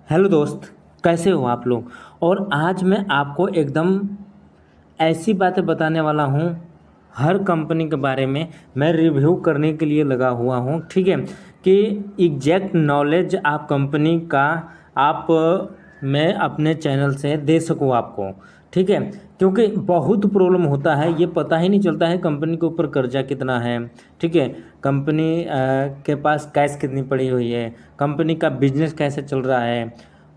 Hello दोस्त, कैसे हो आप लोग। और आज मैं आपको एकदम ऐसी बातें बताने वाला हूँ। हर कंपनी के बारे में मैं रिव्यू करने के लिए लगा हुआ हूँ, ठीक है। कि एग्जैक्ट नॉलेज आप कंपनी का आप मैं अपने चैनल से दे सकूँ आपको, ठीक है। क्योंकि बहुत प्रॉब्लम होता है, ये पता ही नहीं चलता है कंपनी के ऊपर कर्जा कितना है, ठीक है। कंपनी के पास कैश कितनी पड़ी हुई है, कंपनी का बिजनेस कैसे चल रहा है,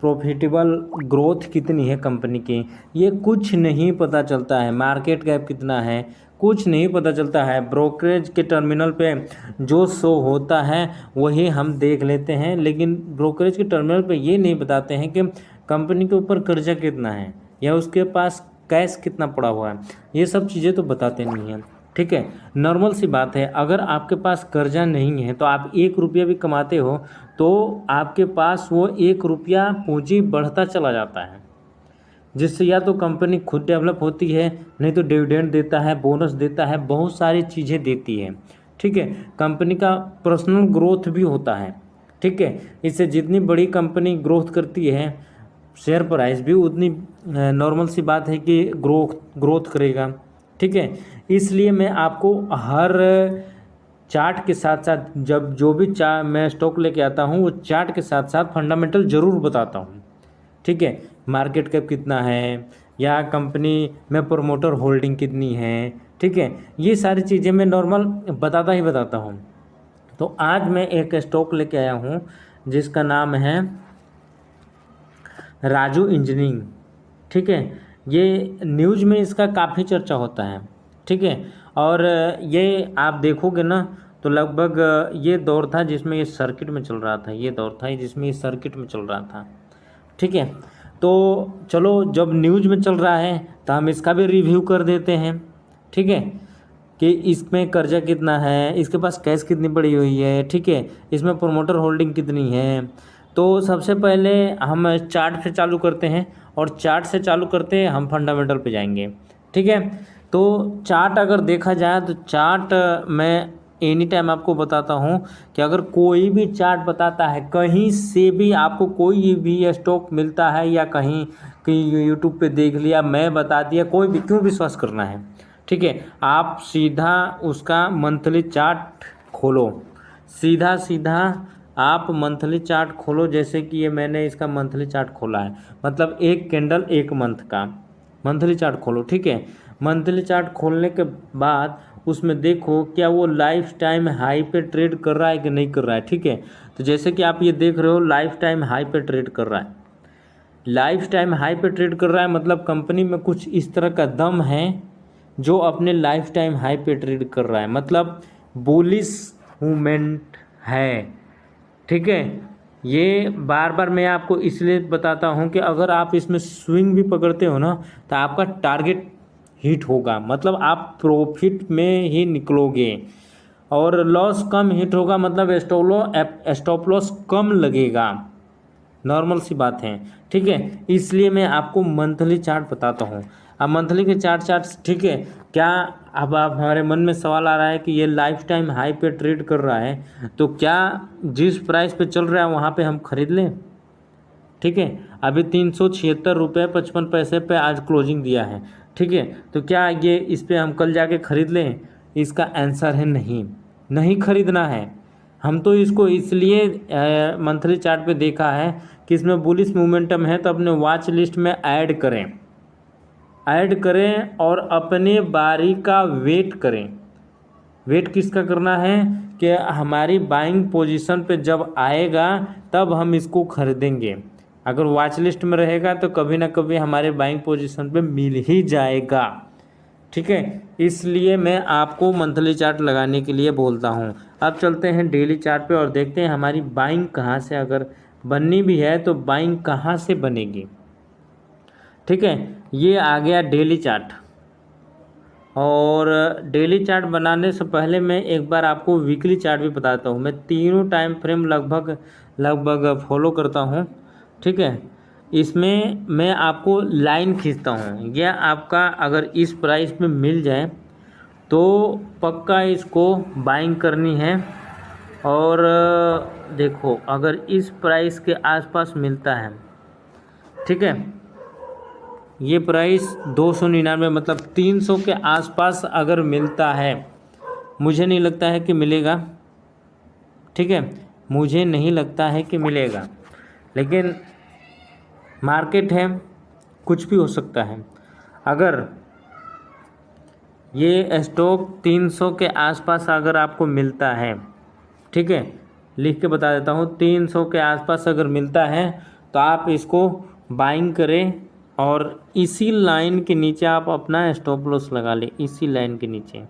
प्रॉफिटेबल ग्रोथ कितनी है कंपनी की, ये कुछ नहीं पता चलता है। मार्केट कैप कितना है, कुछ नहीं पता चलता है। ब्रोकरेज के टर्मिनल पे जो शो होता है वही हम देख लेते हैं, लेकिन ब्रोकरेज के टर्मिनल पे ये नहीं बताते हैं कि कंपनी के ऊपर कर्जा कितना है या उसके पास कैश कितना पड़ा हुआ है। ये सब चीज़ें तो बताते नहीं हैं, ठीक है। नॉर्मल सी बात है, अगर आपके पास कर्जा नहीं है तो आप 1 रुपया भी कमाते हो तो आपके पास वो 1 रुपया पूंजी बढ़ता चला जाता है, जिससे या तो कंपनी खुद डेवलप होती है, नहीं तो डिविडेंड देता है, बोनस देता है, बहुत सारी चीज़ें देती है, ठीक है। कंपनी का पर्सनल ग्रोथ भी होता है, ठीक है। इससे जितनी बड़ी कंपनी ग्रोथ करती है शेयर प्राइस भी उतनी नॉर्मल सी बात है कि ग्रोथ करेगा, ठीक है। इसलिए मैं आपको हर चार्ट के साथ साथ जब जो भी मैं स्टॉक लेके आता हूँ वो चार्ट के साथ साथ फंडामेंटल ज़रूर बताता हूँ, ठीक है। मार्केट कैप कितना है या कंपनी में प्रोमोटर होल्डिंग कितनी है, ठीक है। ये सारी चीज़ें मैं नॉर्मल बताता ही बताता हूँ। तो आज मैं एक स्टॉक लेके आया हूँ जिसका नाम है राजू इंजीनियरिंग, ठीक है। ये न्यूज़ में इसका काफ़ी चर्चा होता है, ठीक है। और ये आप देखोगे ना तो लगभग ये दौर था जिसमें ये सर्किट में चल रहा था, ये दौर था जिसमें ये सर्किट में चल रहा था, ठीक है। तो चलो, जब न्यूज़ में चल रहा है तो हम इसका भी रिव्यू कर देते हैं, ठीक है। कि इसमें कर्जा कितना है, इसके पास कैश कितनी पड़ी हुई है, ठीक है। इसमें प्रोमोटर होल्डिंग कितनी है। तो सबसे पहले हम चार्ट से चालू करते हैं और चार्ट से चालू करते हैं हम फंडामेंटल पे जाएंगे, ठीक है। तो चार्ट अगर देखा जाए तो चार्ट मैं एनी टाइम आपको बताता हूँ कि अगर कोई भी चार्ट बताता है, कहीं से भी आपको कोई भी स्टॉक मिलता है या कहीं कहीं यूट्यूब पे देख लिया, मैं बता दिया, कोई भी क्यों विश्वास करना है, ठीक है। आप सीधा उसका मंथली चार्ट खोलो, सीधा सीधा आप मंथली चार्ट खोलो। जैसे कि ये मैंने इसका मंथली चार्ट खोला है, मतलब एक कैंडल एक मंथ का मंथली चार्ट खोलो, ठीक है। मंथली चार्ट खोलने के बाद उसमें देखो क्या वो लाइफ टाइम हाई पे ट्रेड कर रहा है कि नहीं कर रहा है, ठीक है। तो जैसे कि आप ये देख रहे हो लाइफ टाइम हाई पे ट्रेड कर रहा है, लाइफ टाइम हाई पे ट्रेड कर रहा है, मतलब कंपनी में कुछ इस तरह का दम है जो अपने लाइफ टाइम हाई पे ट्रेड कर रहा है, मतलब बुलिश मूवमेंट है, ठीक है। ये बार बार मैं आपको इसलिए बताता हूँ कि अगर आप इसमें स्विंग भी पकड़ते हो ना तो आपका टारगेट हिट होगा, मतलब आप प्रॉफिट में ही निकलोगे। और लॉस कम हिट होगा, मतलब स्टॉप लॉस कम लगेगा, नॉर्मल सी बात है, ठीक है। इसलिए मैं आपको मंथली चार्ट बताता हूँ। अब मंथली के चार्ट ठीक है। क्या अब आप हमारे मन में सवाल आ रहा है कि ये लाइफ टाइम हाई पे ट्रेड कर रहा है तो क्या जिस प्राइस पे चल रहा है वहाँ पे हम खरीद लें, ठीक है। अभी 376 रुपये 55 पैसे पे आज क्लोजिंग दिया है, ठीक है। तो क्या ये इस पे हम कल जाके खरीद लें? इसका आंसर है नहीं, नहीं खरीदना है। हम तो इसको इसलिए मंथली चार्ट पे देखा है कि इसमें बुलिश मोमेंटम है तो अपने वॉच लिस्ट में ऐड करें, ऐड करें और अपने बारी का वेट करें। वेट किसका करना है कि हमारी बाइंग पोजीशन पे जब आएगा तब हम इसको खरीदेंगे। अगर वॉच लिस्ट में रहेगा तो कभी ना कभी हमारे बाइंग पोजीशन पे मिल ही जाएगा, ठीक है। इसलिए मैं आपको मंथली चार्ट लगाने के लिए बोलता हूँ। अब चलते हैं डेली चार्ट पे और देखते हैं हमारी बाइंग कहाँ से, अगर बननी भी है तो बाइंग कहाँ से बनेगी, ठीक है। ये आ गया डेली चार्ट। और डेली चार्ट बनाने से पहले मैं एक बार आपको वीकली चार्ट भी बताता हूँ। मैं तीनों टाइम फ्रेम लगभग लगभग फॉलो करता हूँ, ठीक है। इसमें मैं आपको लाइन खींचता हूँ, यह आपका अगर इस प्राइस में मिल जाए तो पक्का इसको बाइंग करनी है और देखो अगर इस प्राइस के आसपास मिलता है, ठीक है, ये प्राइस 299 मतलब 300 के आसपास अगर मिलता है, मुझे नहीं लगता है कि मिलेगा, ठीक है, मुझे नहीं लगता है कि मिलेगा, लेकिन मार्केट है, कुछ भी हो सकता है। अगर ये स्टॉक 300 के आसपास अगर आपको मिलता है, ठीक है, लिख के बता देता हूँ, 300 के आसपास अगर मिलता है तो आप इसको बाइंग करें और इसी लाइन के नीचे आप अपना स्टॉप लॉस लगा लें। इसी लाइन के नीचे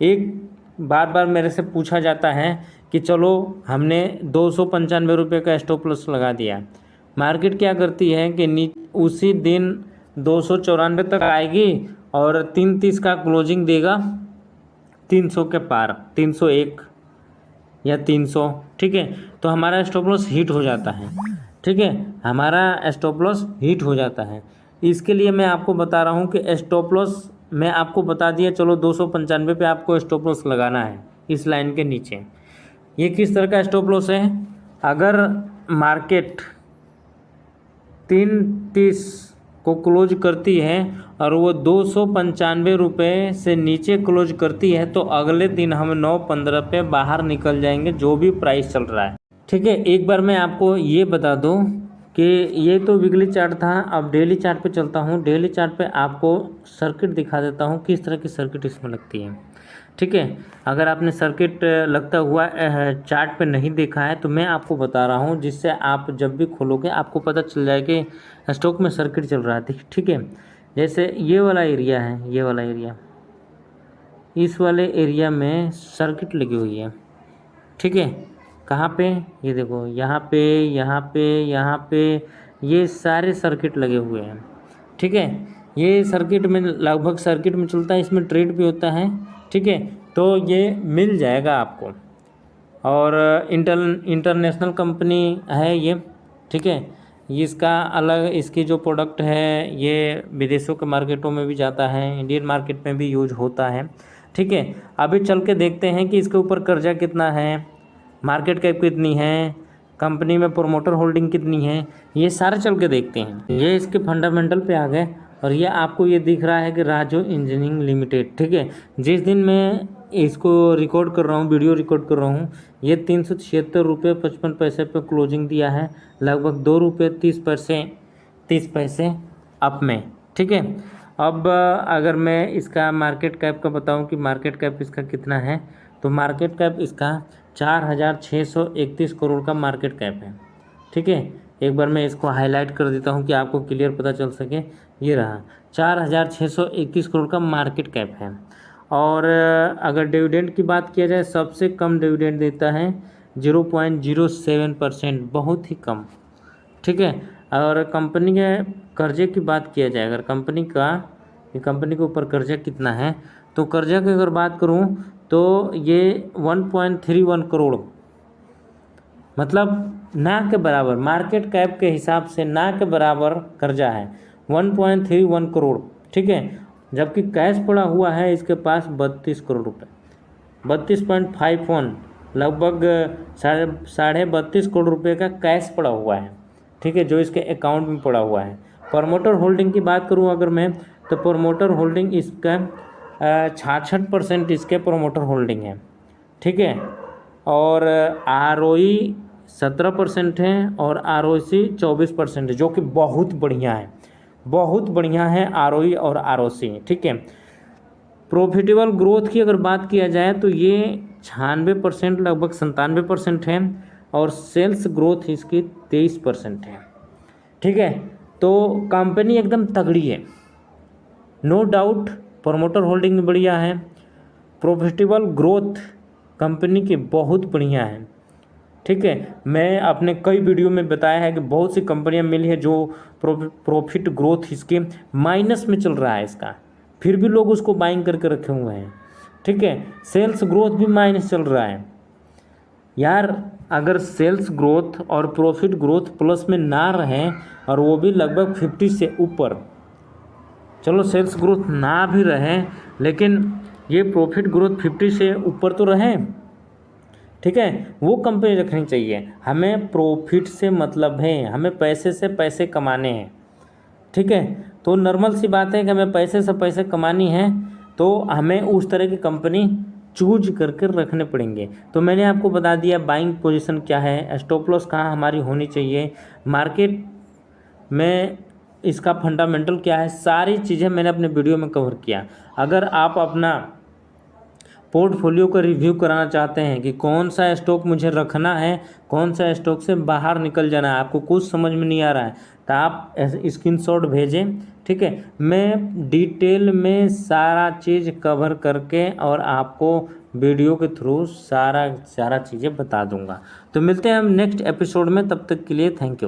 एक बार बार मेरे से पूछा जाता है कि चलो हमने 295 रुपये का स्टॉप लॉस लगा दिया, मार्केट क्या करती है कि उसी दिन 294 तक आएगी और 330 का क्लोजिंग देगा 300 के पार, 301 या 300, ठीक है, तो हमारा स्टॉप लॉस हिट हो जाता है, ठीक है, हमारा स्टॉप लॉस हिट हो जाता है। इसके लिए मैं आपको बता रहा हूँ कि स्टॉप लॉस मैं आपको बता दिया, चलो 295 पे आपको स्टॉप लॉस लगाना है इस लाइन के नीचे। ये किस तरह का स्टॉप लॉस है? अगर मार्केट 330 को क्लोज करती है और वो 295 रुपये से नीचे क्लोज करती है तो अगले दिन हम 9:15 पे बाहर निकल जाएंगे, जो भी प्राइस चल रहा है, ठीक है। एक बार मैं आपको ये बता दूं कि ये तो वीकली चार्ट था, अब डेली चार्ट पे चलता हूँ। डेली चार्ट पे आपको सर्किट दिखा देता हूँ, किस तरह की सर्किट इसमें लगती है, ठीक है। अगर आपने सर्किट लगता हुआ चार्ट पे नहीं देखा है तो मैं आपको बता रहा हूँ, जिससे आप जब भी खोलोगे आपको पता चल जाए कि स्टॉक में सर्किट चल रहा है, ठीक है। जैसे ये वाला एरिया है, ये वाला एरिया, इस वाले एरिया में सर्किट लगी हुई है, ठीक है। कहाँ पे? ये देखो, यहाँ पे, यहाँ पे, यहाँ पे, ये सारे सर्किट लगे हुए हैं, ठीक है। ये सर्किट में लगभग सर्किट में चलता है, इसमें ट्रेड भी होता है, ठीक है। तो ये मिल जाएगा आपको, और इंटरनेशनल कंपनी है ये, ठीक है। इसका अलग, इसकी जो प्रोडक्ट है ये विदेशों के मार्केटों में भी जाता है, इंडियन मार्केट में भी यूज होता है, ठीक है। अभी चल के देखते हैं कि इसके ऊपर कर्जा कितना है, मार्केट कैप कितनी है, कंपनी में प्रोमोटर होल्डिंग कितनी है, ये सारे चल के देखते हैं। ये इसके फंडामेंटल पे आ गए, और ये आपको ये दिख रहा है कि राजू इंजीनियरिंग लिमिटेड, ठीक है। जिस दिन मैं इसको रिकॉर्ड कर रहा हूँ, वीडियो रिकॉर्ड कर रहा हूँ, ये 376 रुपये 55 पैसे पे क्लोजिंग दिया है, लगभग 2 रुपये 30 पैसे अप में, ठीक है। अब अगर मैं इसका मार्केट कैप का बताऊं कि मार्केट कैप इसका कितना है, तो मार्केट कैप इसका 4,631 करोड़ का मार्केट कैप है, ठीक है। एक बार मैं इसको हाईलाइट कर देता हूं कि आपको क्लियर पता चल सके। ये रहा 4,621 करोड़ का मार्केट कैप है। और अगर डिविडेंड की बात किया जाए, सबसे कम डिविडेंड देता है 0.07%, बहुत ही कम, ठीक है। और कंपनी के कर्जे की बात किया जाए, अगर कंपनी के ऊपर कर्जा कितना है, तो कर्जा की अगर बात करूं तो ये 1.31 करोड़, मतलब ना के बराबर, मार्केट कैप के हिसाब से ना के बराबर कर्जा है, 1.31 करोड़, ठीक है। जबकि कैश पड़ा हुआ है इसके पास 32 करोड़ रुपये, 32.51, लगभग 32.5 करोड़ रुपये का कैश पड़ा हुआ है, ठीक है, जो इसके अकाउंट में पड़ा हुआ है। प्रमोटर होल्डिंग की बात करूं अगर मैं, तो प्रमोटर होल्डिंग इसका 66% इसके प्रमोटर होल्डिंग है, ठीक है। और ROE 17% है और ROC 24% है, जो कि बहुत बढ़िया है, बहुत बढ़िया है ROE और ROC, ठीक है। प्रॉफिटेबल ग्रोथ की अगर बात किया जाए तो ये 96%, लगभग 97% है, और सेल्स ग्रोथ इसकी 23% है, ठीक है। तो कंपनी एकदम तगड़ी है, नो डाउट। प्रमोटर होल्डिंग भी बढ़िया है, प्रॉफिटेबल ग्रोथ कंपनी की बहुत बढ़िया है, ठीक है। मैं अपने कई वीडियो में बताया है कि बहुत सी कंपनियां मिली है जो प्रॉफिट ग्रोथ इसके माइनस में चल रहा है इसका, फिर भी लोग उसको बाइंग करके रखे हुए हैं, ठीक है। सेल्स ग्रोथ भी माइनस चल रहा है यार। अगर सेल्स ग्रोथ और प्रॉफिट ग्रोथ प्लस में ना रहे, और वो भी लगभग 50 से ऊपर, चलो सेल्स ग्रोथ ना भी रहे लेकिन ये प्रॉफिट ग्रोथ 50 से ऊपर तो रहे, ठीक है, वो कंपनी रखनी चाहिए। हमें प्रॉफिट से मतलब है, हमें पैसे से पैसे कमाने हैं, ठीक है। तो नॉर्मल सी बात है कि हमें पैसे से पैसे कमानी है, तो हमें उस तरह की कंपनी चूज करके रखने पड़ेंगे। तो मैंने आपको बता दिया बाइंग पोजीशन क्या है, स्टॉप लॉस कहाँ हमारी होनी चाहिए, मार्केट में इसका फंडामेंटल क्या है, सारी चीज़ें मैंने अपने वीडियो में कवर किया। अगर आप अपना पोर्टफोलियो का रिव्यू कराना चाहते हैं कि कौन सा स्टॉक मुझे रखना है, कौन सा स्टॉक से बाहर निकल जाना है, आपको कुछ समझ में नहीं आ रहा है, तो आप स्क्रीनशॉट भेजें, ठीक है। मैं डिटेल में सारा चीज़ कवर करके और आपको वीडियो के थ्रू सारा चीज़ें बता दूंगा। तो मिलते हैं हम नेक्स्ट एपिसोड में, तब तक के लिए थैंक यू।